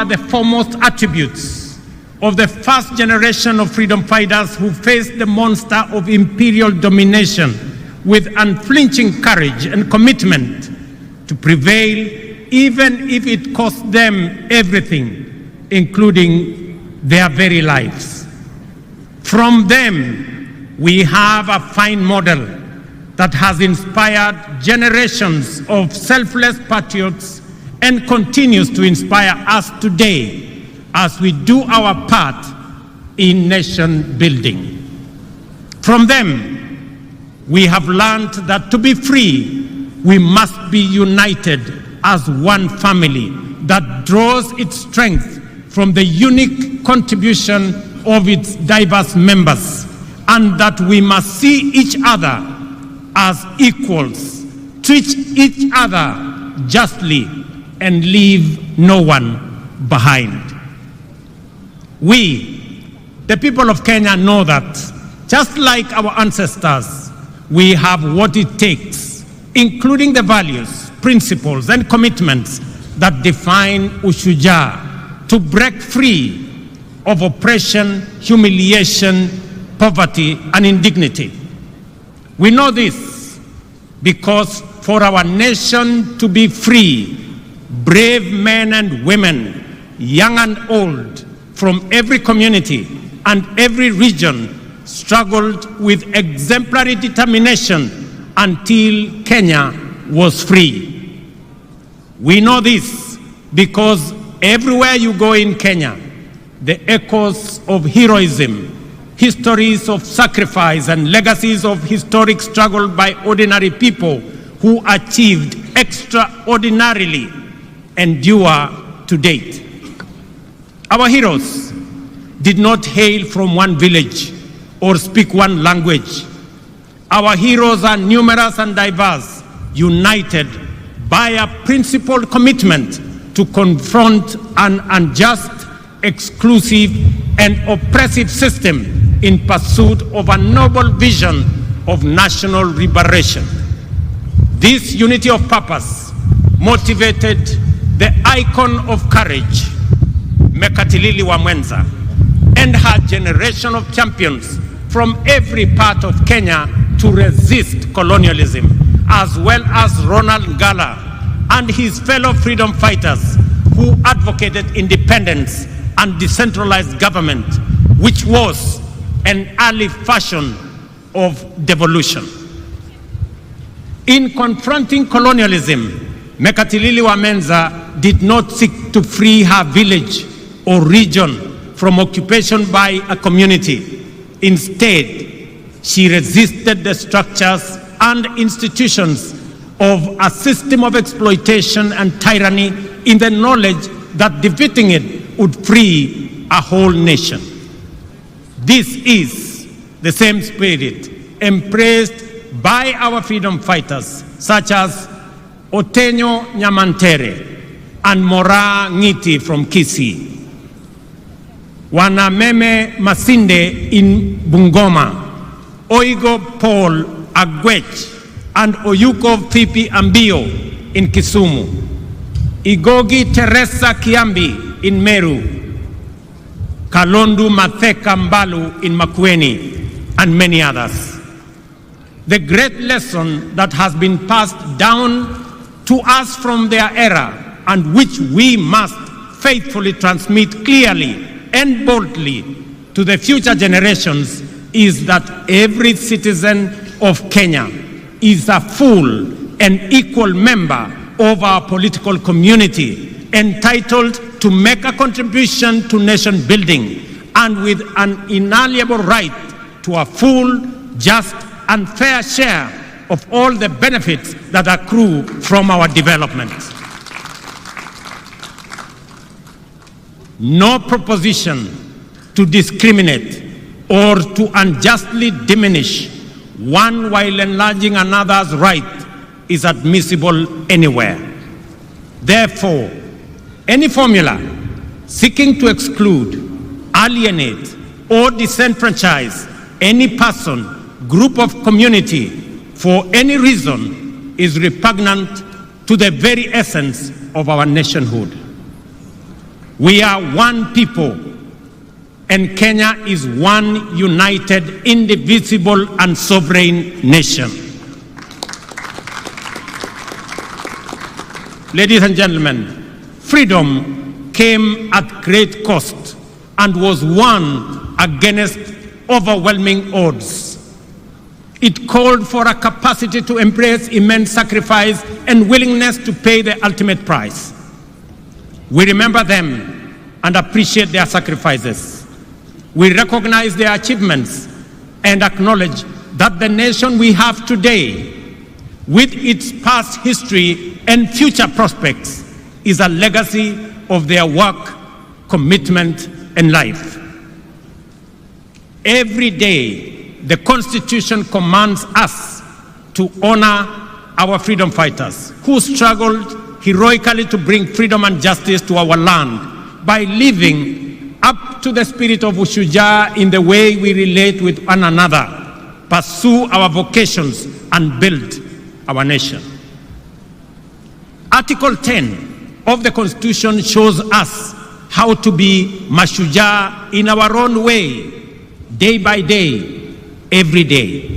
are the foremost attributes of the first generation of freedom fighters who faced the monster of imperial domination with unflinching courage and commitment to prevail, even if it cost them everything, including their very lives. From them, we have a fine model that has inspired generations of selfless patriots and continues to inspire us today as we do our part in nation building. From them, we have learned that to be free, we must be united as one family that draws its strength from the unique contribution of its diverse members, and that we must see each other as equals, treat each other justly, and leave no one behind. We, the people of Kenya, know that just like our ancestors, we have what it takes, including the values, principles, and commitments that define Ushujaa, to break free of oppression, humiliation, poverty, and indignity. We know this because for our nation to be free, brave men and women, young and old, from every community and every region struggled with exemplary determination until Kenya was free. We know this because everywhere you go in Kenya, the echoes of heroism, histories of sacrifice, and legacies of historic struggle by ordinary people who achieved extraordinarily endure to date. Our heroes did not hail from one village or speak one language. Our heroes are numerous and diverse, united by a principled commitment to confront an unjust, exclusive, and oppressive system in pursuit of a noble vision of national liberation. This unity of purpose motivated the icon of courage, Mekatilili wa Mwenza, and her generation of champions from every part of Kenya to resist colonialism, as well as Ronald Ngala and his fellow freedom fighters who advocated independence and decentralized government, which was an early fashion of devolution. In confronting colonialism, Mekatilili wa Mwenza did not seek to free her village or region from occupation by a community. Instead, she resisted the structures and institutions of a system of exploitation and tyranny in the knowledge that defeating it would free a whole nation. This is the same spirit embraced by our freedom fighters such as Otenyo Nyamantere and Mora Ngiti from Kisii, Wanameme Masinde in Bungoma, Oigo Paul Agwech and Oyuko Fipi Ambio in Kisumu, Igogi Teresa Kiambi in Meru, Kalondu Matheka Mbalu in Makueni, and many others. The great lesson that has been passed down to us from their era, and which we must faithfully transmit clearly and boldly to the future generations, is that every citizen of Kenya is a full and equal member of our political community, entitled to make a contribution to nation building, and with an inalienable right to a full, just, and fair share of all the benefits that accrue from our development. No proposition to discriminate or to unjustly diminish one while enlarging another's right is admissible anywhere. Therefore, any formula seeking to exclude, alienate, or disenfranchise any person, group of community for any reason is repugnant to the very essence of our nationhood. We are one people, and Kenya is one united, indivisible, and sovereign nation. Ladies and gentlemen, freedom came at great cost and was won against overwhelming odds. It called for a capacity to embrace immense sacrifice and willingness to pay the ultimate price. We remember them and appreciate their sacrifices. We recognize their achievements and acknowledge that the nation we have today, with its past history and future prospects, is a legacy of their work, commitment, and life. Every day, the Constitution commands us to honor our freedom fighters who struggled heroically to bring freedom and justice to our land by living up to the spirit of Ushujaa in the way we relate with one another, pursue our vocations, and build our nation. Article 10 of the Constitution shows us how to be mashujaa in our own way, day by day, every day.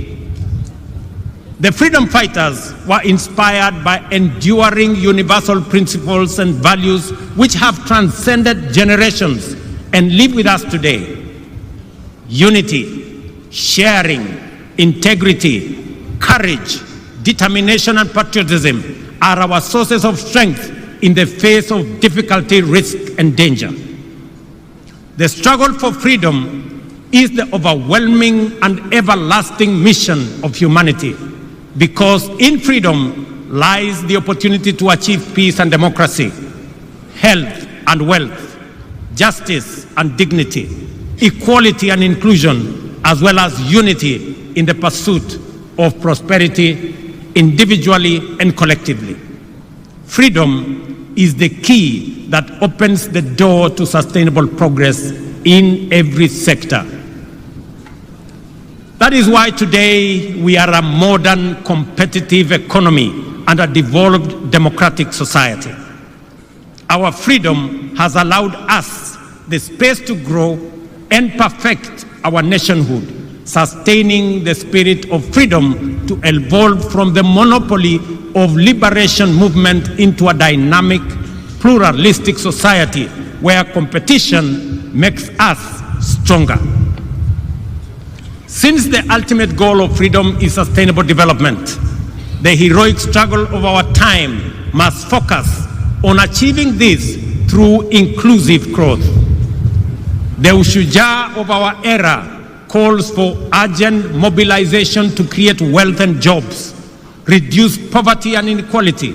The freedom fighters were inspired by enduring universal principles and values which have transcended generations and live with us today. Unity, sharing, integrity, courage, determination, and patriotism are our sources of strength in the face of difficulty, risk, and danger. The struggle for freedom is the overwhelming and everlasting mission of humanity, because in freedom lies the opportunity to achieve peace and democracy, health and wealth, justice and dignity, equality and inclusion, as well as unity in the pursuit of prosperity individually and collectively. Freedom is the key that opens the door to sustainable progress in every sector. That is why today we are a modern, competitive economy and a devolved democratic society. Our freedom has allowed us the space to grow and perfect our nationhood, sustaining the spirit of freedom to evolve from the monopoly of liberation movement into a dynamic, pluralistic society where competition makes us stronger. Since the ultimate goal of freedom is sustainable development, the heroic struggle of our time must focus on achieving this through inclusive growth. The Ushujaa of our era calls for urgent mobilization to create wealth and jobs, reduce poverty and inequality,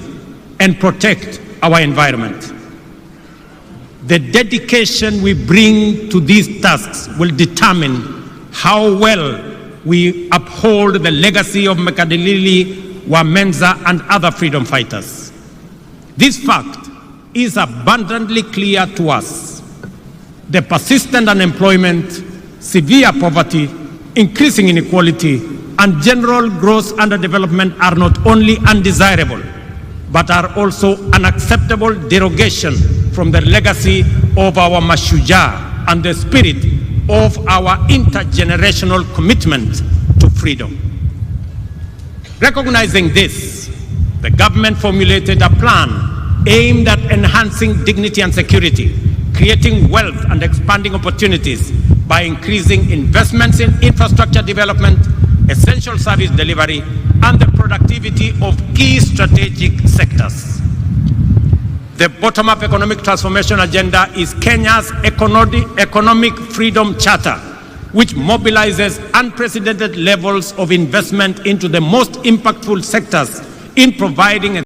and protect our environment. The dedication we bring to these tasks will determine how well we uphold the legacy of Mekadilili, Wamenza, and other freedom fighters. This fact is abundantly clear to us. The persistent unemployment, severe poverty, increasing inequality, and general gross underdevelopment are not only undesirable, but are also unacceptable derogation from the legacy of our Mashujaa and the spirit of our intergenerational commitment to freedom. Recognizing this, the government formulated a plan aimed at enhancing dignity and security, creating wealth and expanding opportunities by increasing investments in infrastructure development, essential service delivery, and the productivity of key strategic sectors. The bottom-up economic transformation agenda is Kenya's economic freedom charter, which mobilizes unprecedented levels of investment into the most impactful sectors in providing